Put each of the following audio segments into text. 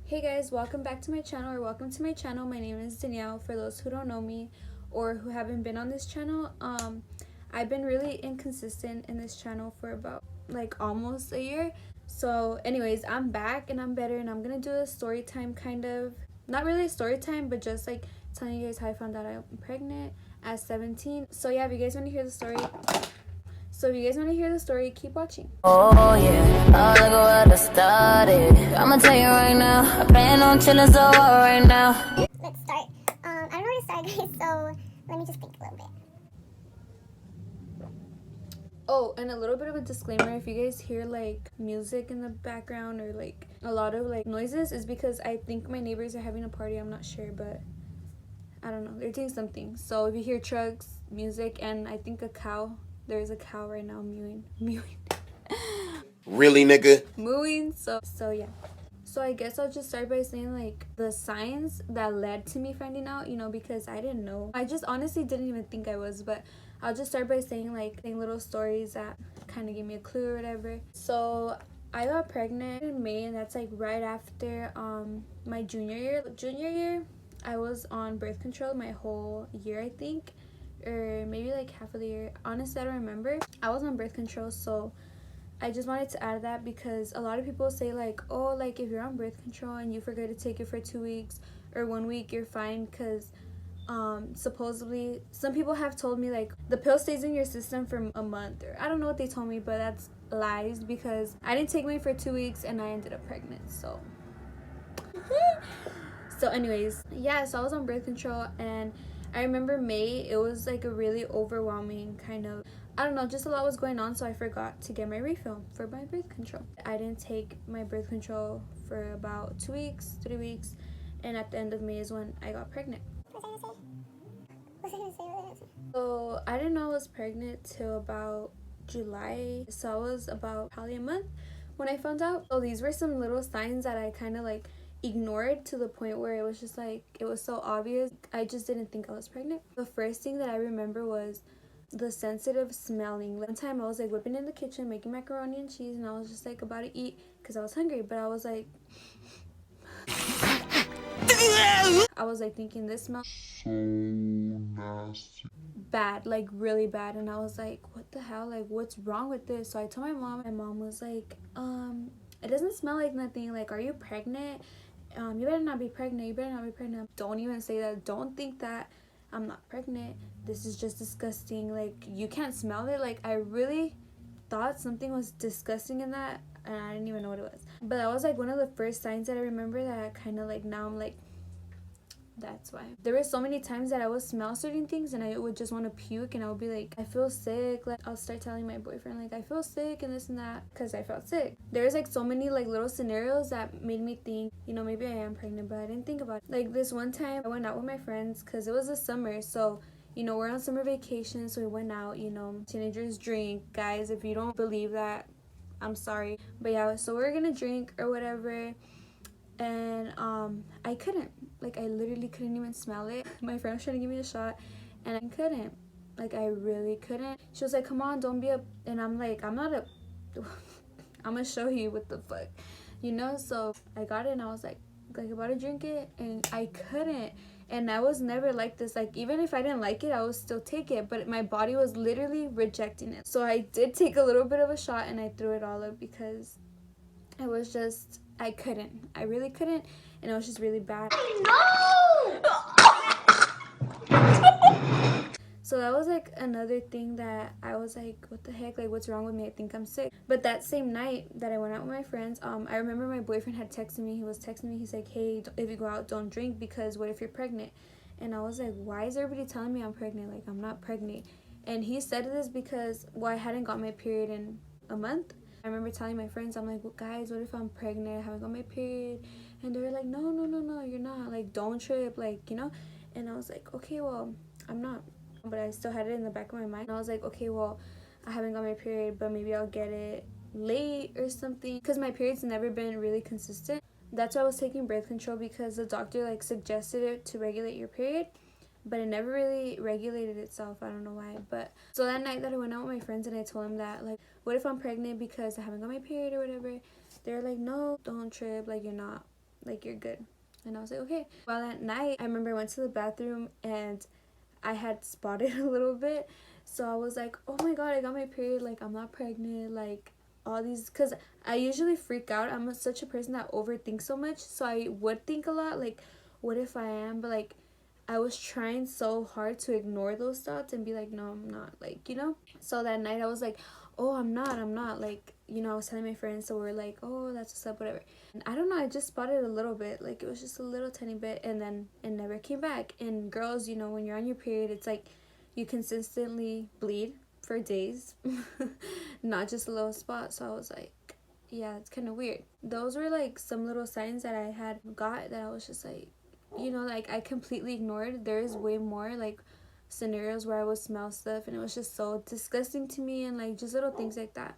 Hey guys, welcome back to my channel, or welcome to my channel. My name is Danielle, for those who don't know me or who haven't been on this channel. I've been really inconsistent in this channel for about like almost a year. So anyways, I'm back and I'm better, and I'm gonna do a story time, kind of, not really a story time, but just like telling you guys how I found out I'm pregnant at 17. So yeah, if you guys want to hear the story, keep watching. Oh yeah, oh look at what I started. I'ma tell you right now, I plan on chilling so hard right now. Let's start. I don't know where to start, guys, so let me just think a little bit. Oh, and a little bit of a disclaimer, if you guys hear like music in the background or like a lot of like noises, is because I think my neighbors are having a party. I'm not sure, but I don't know, they're doing something. So if you hear trucks, music, and I think a cow, there's a cow right now mewing Really, nigga? mooing. So yeah. So I guess I'll just start by saying like the signs that led to me finding out, because I didn't know. I just honestly didn't even think I was, but I'll just start by saying like little stories that kind of gave me a clue or whatever. So I got pregnant in May, and that's like right after my junior year. I was on birth control my whole year, I think, or maybe like half of the year. Honestly, I don't remember. I was on birth control, so I just wanted to add that because a lot of people say like, oh, like if you're on birth control and you forget to take it for 2 weeks or 1 week, you're fine, because supposedly some people have told me like the pill stays in your system for a month, or I don't know what they told me, but that's lies, because I didn't take mine for 2 weeks and I ended up pregnant. So anyways, yeah, so I was on birth control, and I remember May, it was like a really overwhelming kind of, I don't know, just a lot was going on, so I forgot to get my refill for my birth control. I didn't take my birth control for about 2 weeks, 3 weeks, and at the end of May is when I got pregnant. What was I gonna say? So I didn't know I was pregnant till about July, so I was about probably a month when I found out. So these were some little signs that I kind of like ignored, to the point where it was just like, it was so obvious, I just didn't think I was pregnant. The first thing that I remember was the sensitive smelling. One time I was like whipping in the kitchen making macaroni and cheese, and I was just like about to eat because I was hungry, but I was like thinking, this smells so nasty, bad, like really bad. And I was like, what the hell, like what's wrong with this? So I told my mom. My mom was like, it doesn't smell like nothing, like, are you pregnant? You better not be pregnant. Don't even say that. Don't think that I'm not pregnant. This is just disgusting. Like, you can't smell it. Like, I really thought something was disgusting in that, and I didn't even know what it was. But that was like one of the first signs that I remember that I kind of like, now I'm like, that's why. There were so many times that I would smell certain things and I would just want to puke, and I would be like, I feel sick. Like, I'll start telling my boyfriend like, I feel sick and this and that, because I felt sick. There's like so many like little scenarios that made me think, maybe I am pregnant, but I didn't think about it. Like this one time I went out with my friends because it was the summer, so we're on summer vacation, so we went out. Teenagers drink, guys. If you don't believe that, I'm sorry. But yeah, so we were gonna drink or whatever, and I couldn't, like, I literally couldn't even smell it. My friend was trying to give me a shot and I couldn't, like, I really couldn't. She was like, come on, don't be a, and I'm like, I'm not a I'm gonna show you what the fuck, so I got it, and I was like about to drink it, and I couldn't. And I was never like this. Like, even if I didn't like it, I would still take it, but my body was literally rejecting it. So I did take a little bit of a shot and I threw it all up because it was just, I couldn't. I really couldn't, and it was just really bad. So that was like another thing that I was like, what the heck, like what's wrong with me? I think I'm sick. But that same night that I went out with my friends, I remember my boyfriend had texted me. He was texting me. He's like, hey, if you go out, don't drink, because what if you're pregnant? And I was like, why is everybody telling me I'm pregnant? Like, I'm not pregnant. And he said this because, well, I hadn't got my period in a month. I remember telling my friends, I'm like, well, guys, what if I'm pregnant? I haven't got my period. And they were like, no, you're not. Like, don't trip, like, And I was like, okay, well, I'm not. But I still had it in the back of my mind. And I was like, okay, well, I haven't got my period, but maybe I'll get it late or something. Because my period's never been really consistent. That's why I was taking birth control, because the doctor like suggested it to regulate your period, but it never really regulated itself. I don't know why. But so that night that I went out with my friends and I told them that, like, what if I'm pregnant because I haven't got my period or whatever? They're like, no, don't trip, like, you're not. like you're good. And I was like, okay. Well, at night, I remember I went to the bathroom and I had spotted a little bit. So I was like, oh my god, I got my period. Like, I'm not pregnant. Like, all these. Because I usually freak out. I'm such a person that overthinks so much. So I would think a lot. Like, what if I am? But, like, I was trying so hard to ignore those thoughts and be like, no, I'm not. Like, you know? So that night, I was like, oh, I'm not. Like, you know, I was telling my friends. So we're like, oh, that's what's up, whatever. I don't know, I just spotted a little bit, like it was just a little tiny bit, and then it never came back. And girls, you know, when you're on your period, it's like you consistently bleed for days, not just a little spot. So I was like, yeah, it's kind of weird. Those were like some little signs that I had got that I was just like, you know, like I completely ignored. There is way more like scenarios where I would smell stuff and it was just so disgusting to me, and like just little things like that.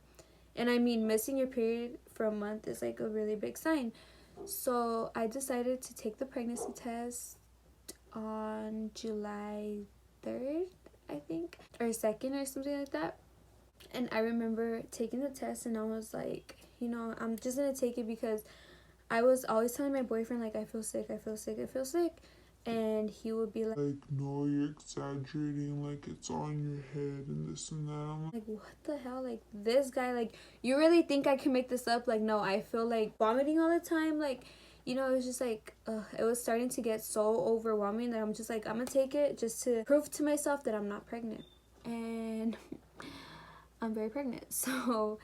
And I mean, missing your period for a month is like a really big sign. So I decided to take the pregnancy test on July 3rd, I think, or 2nd or something like that. And I remember taking the test and I was like, you know, I'm just going to take it because I was always telling my boyfriend, like, I feel sick. And he would be like, no, you're exaggerating, like it's on your head and this and that. I'm like, what the hell? Like, this guy, like, you really think I can make this up? Like, no, I feel like vomiting all the time. Like, you know, it was just like, it was starting to get so overwhelming that I'm just like, I'm gonna take it just to prove to myself that I'm not pregnant. And I'm very pregnant. So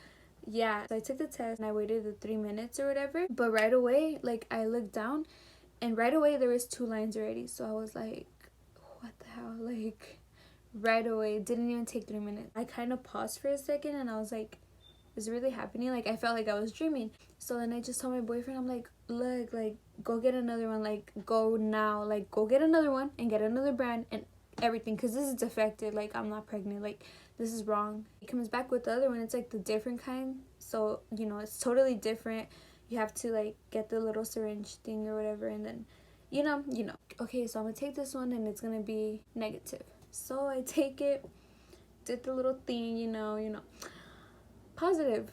yeah, so I took the test and I waited the 3 minutes or whatever. But right away, like, I looked down and right away there was 2 lines already. So I was like, what the hell? Like, right away, it didn't even take 3 minutes. I kind of paused for a second and I was like, is it really happening? Like, I felt like I was dreaming. So then I just told my boyfriend, I'm like, look, like, go get another one. Like, go now. Like, go get another one and get another brand and everything, because this is defective. Like, I'm not pregnant. Like, this is wrong. He comes back with the other one. It's like the different kind. So, you know, it's totally different. You have to like get the little syringe thing or whatever, and then you know. Okay, so I'm gonna take this one and it's gonna be negative. So I take it, did the little thing, you know, positive.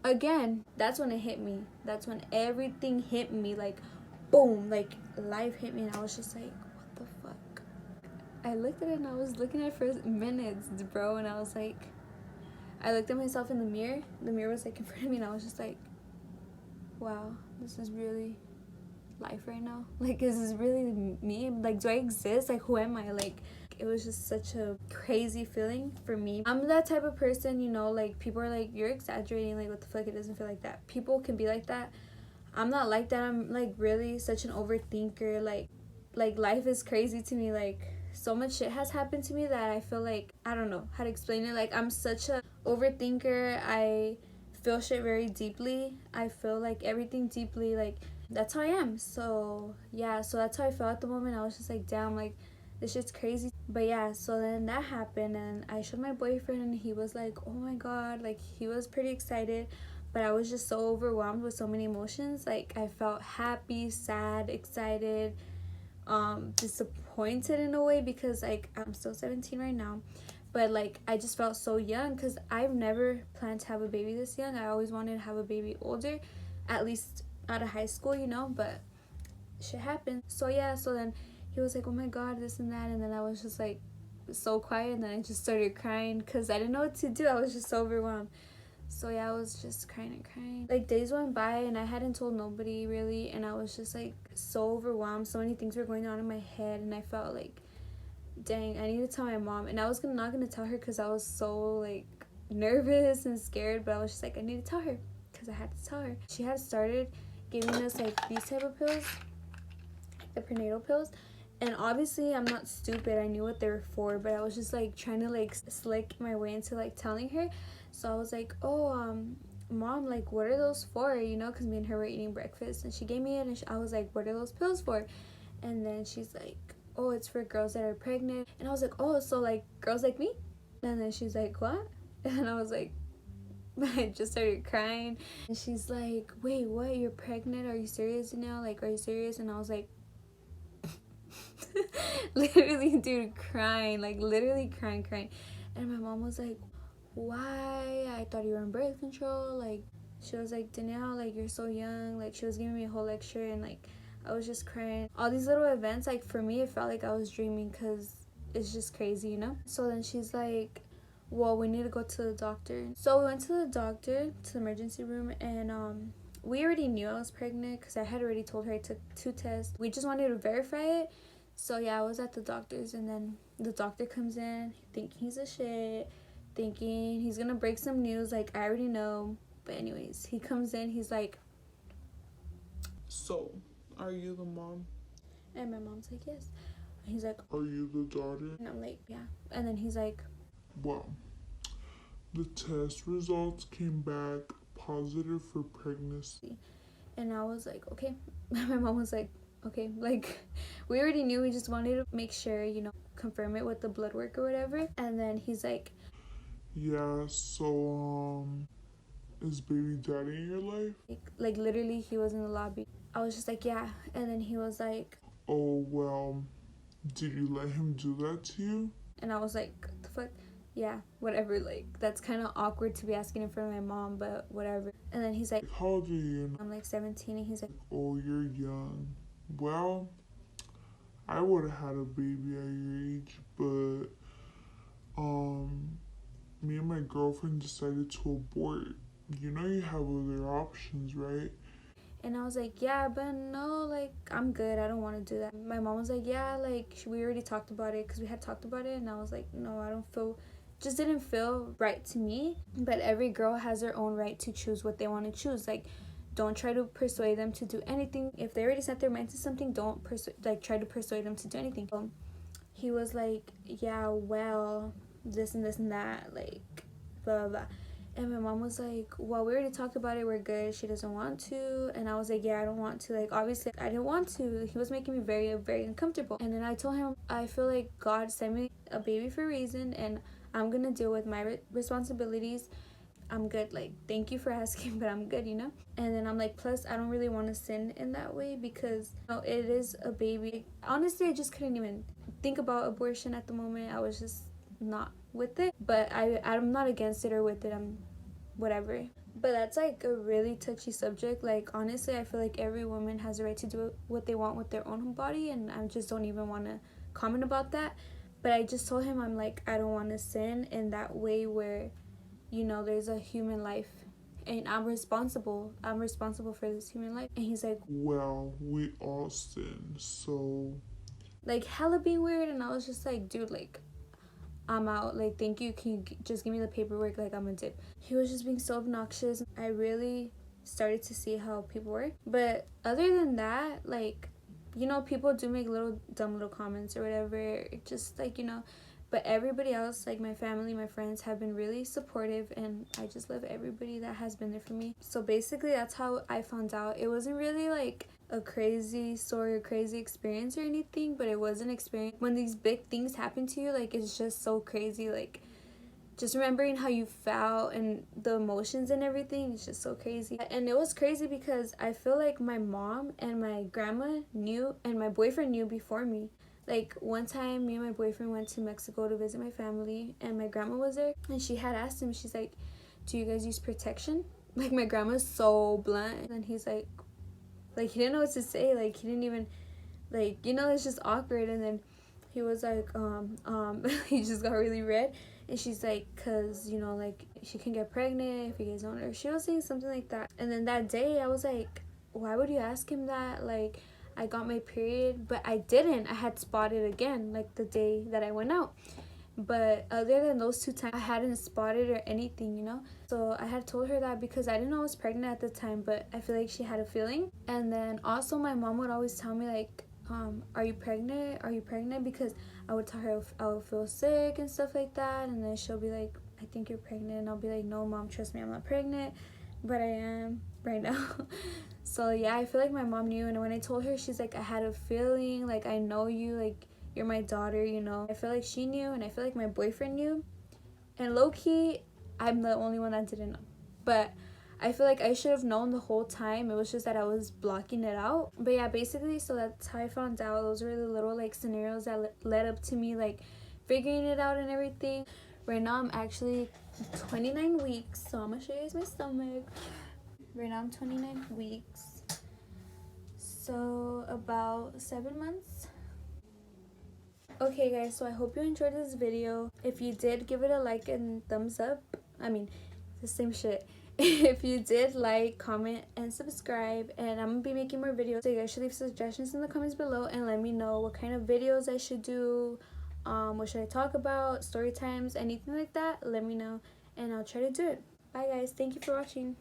Again, that's when it hit me. That's when everything hit me, like boom, like life hit me, and I was just like, what the fuck? I looked at it and I was looking at it for minutes, bro, and I was like, I looked at myself in the mirror. The mirror was like in front of me and I was just like, wow, this is really life right now. Like, is this really me? Like, do I exist? Like, who am I? Like, it was just such a crazy feeling for me. I'm that type of person, you know, like, people are like, you're exaggerating, like, what the fuck, it doesn't feel like that. People can be like that. I'm not like that. I'm like really such an overthinker. Like life is crazy to me. Like, so much shit has happened to me that I feel like, I don't know how to explain it. Like, I'm such a overthinker. I feel shit very deeply. I feel like everything deeply. Like, that's how I am. So yeah, so that's how I felt at the moment. I was just like, damn, like, this shit's crazy. But yeah, so then that happened and I showed my boyfriend and he was like, oh my god, like, he was pretty excited. But I was just so overwhelmed with so many emotions. Like, I felt happy, sad, excited, disappointed in a way, because like, I'm still 17 right now. But like, I just felt so young because I've never planned to have a baby this young. I always wanted to have a baby older, at least out of high school, you know, but shit happened. So yeah, so then he was like, oh my god, this and that, and then I was just like so quiet, and then I just started crying because I didn't know what to do. I was just so overwhelmed. So yeah, I was just crying. Like, days went by and I hadn't told nobody really, and I was just like so overwhelmed. So many things were going on in my head and I felt like, dang, I need to tell my mom. And I was not gonna tell her because I was so like nervous and scared, but I was just like, I need to tell her because I had to tell her. She had started giving us like these type of pills, the prenatal pills, and obviously I'm not stupid, I knew what they were for, but I was just like trying to like slick my way into like telling her. So I was like, oh, mom, like, what are those for, you know, because me and her were eating breakfast, and she gave me it, and I was like, what are those pills for? And then she's like, oh, it's for girls that are pregnant. And I was like, oh, so like girls like me? And then she's like, what? And I was like, I just started crying. And she's like, wait, what, you're pregnant? Are you serious now? Like, are you serious? And I was like, literally, dude, crying, like literally crying. And my mom was like, why? I thought you were on birth control. Like, She was like, Danielle, like, you're so young. Like, she was giving me a whole lecture, and like, I was just crying. All these little events, like, for me, it felt like I was dreaming, because it's just crazy, you know? So then she's like, well, we need to go to the doctor. So we went to the doctor, to the emergency room, and we already knew I was pregnant because I had already told her I took 2 tests. We just wanted to verify it. So yeah, I was at the doctor's, and then the doctor comes in thinking he's a shit, thinking he's gonna break some news, like, I already know. But anyways, he comes in, he's like, so, are you the mom? and my mom's like, yes. And he's like, Are you the daughter? and I'm like, yeah. And then he's like, Well, the test results came back positive for pregnancy. and I was like, okay. My mom was like, okay. Like, we already knew, we just wanted to make sure, you know, confirm it with the blood work or whatever. And then he's like, Yeah, so, is baby daddy in your life? like literally, he was in the lobby. I was just like, yeah. And then he was like, Oh, well, did you let him do that to you? and I was like, what the fuck? Yeah, whatever. Like, that's kind of awkward to be asking in front of my mom, but whatever. And then he's like, How old are you? I'm like 17, and he's like, Oh, you're young. Well, I would have had a baby at your age, but, me and my girlfriend decided to abort. You know you have other options, right? and I was like, yeah, but no, like, I'm good. I don't want to do that. My mom was like, yeah, like, we already talked about it, because we had talked about it. And I was like, no, I don't feel, just didn't feel right to me. But every girl has their own right to choose what they want to choose. Like, don't try to persuade them to do anything. If they already set their mind to something, don't try to persuade them to do anything. He was like, yeah, well, this and this and that, like, blah, blah, blah. And my mom was like, well, we already talked about it, we're good. She doesn't want to. And I was like, yeah, I don't want to. Like, obviously, I didn't want to. He was making me very, very uncomfortable. And then I told him, I feel like God sent me a baby for a reason, and I'm gonna deal with my responsibilities. I'm good. Like, thank you for asking, but I'm good, you know? And then I'm like, plus, I don't really want to sin in that way, because, you know, it is a baby. Honestly, I just couldn't even think about abortion at the moment. I was just not with it, but I'm not against it or with it. I'm whatever. But that's like a really touchy subject. Like, honestly, I feel like every woman has a right to do what they want with their own body, and I just don't even want to comment about that. But I just told him, I'm like, I don't want to sin in that way where, you know, there's a human life, and I'm responsible for this human life. And he's like, Well, we all sin, so... like, hella being weird. And I was just like, dude, like, I'm out. Like, thank you. Can you just give me the paperwork? Like, I'm a dip. He was just being so obnoxious. I really started to see how people were. But other than that, like, you know, people do make dumb little comments or whatever. Just, like, you know. But everybody else, like my family, my friends, have been really supportive. And I just love everybody that has been there for me. So basically, that's how I found out. It wasn't really, like, a crazy story or crazy experience or anything, but it was an experience. When these big things happen to you, like, it's just so crazy. Like, just remembering how you felt and the emotions and everything, it's just so crazy. And it was crazy because I feel like my mom and my grandma knew, and my boyfriend knew before me. Like, one time, me and my boyfriend went to Mexico to visit my family, and my grandma was there, and she had asked him, she's like, do you guys use protection? Like, my grandma's so blunt, and he's like, he didn't know what to say. Like, he didn't even, like, you know, it's just awkward. And then he was like, he just got really red. And she's like, cause, you know, like, she can get pregnant if you guys don't. Or she was saying something like that. And then that day, I was like, why would you ask him that? Like, I got my period, but I didn't. I had spotted again, like, the day that I went out. But other than those 2 times, I hadn't spotted or anything, you know? So I had told her that because I didn't know I was pregnant at the time, but I feel like she had a feeling. And then also my mom would always tell me, like, are you pregnant? Are you pregnant? Because I would tell her I would feel sick and stuff like that. And then she'll be like, I think you're pregnant. And I'll be like, no, Mom, trust me, I'm not pregnant. But I am right now. So yeah, I feel like my mom knew. And when I told her, she's like, I had a feeling, like, I know you, like, you're my daughter, you know. I feel like she knew, and I feel like my boyfriend knew. And low-key, I'm the only one that didn't know. But I feel like I should have known the whole time. It was just that I was blocking it out. But yeah, basically, so that's how I found out. Those were the little, like, scenarios that led up to me, like, figuring it out and everything. Right now, I'm actually 29 weeks, so I'm gonna show you guys my stomach. Right now I'm 29 weeks. So about 7 months. Okay guys, so I hope you enjoyed this video. If you did, give it a like and thumbs up. I mean, the same shit. If you did, like, comment, and subscribe, and I'm gonna be making more videos. So you guys should leave suggestions in the comments below and let me know what kind of videos I should do, what should I talk about, story times, anything like that. Let me know and I'll try to do it. Bye guys, thank you for watching.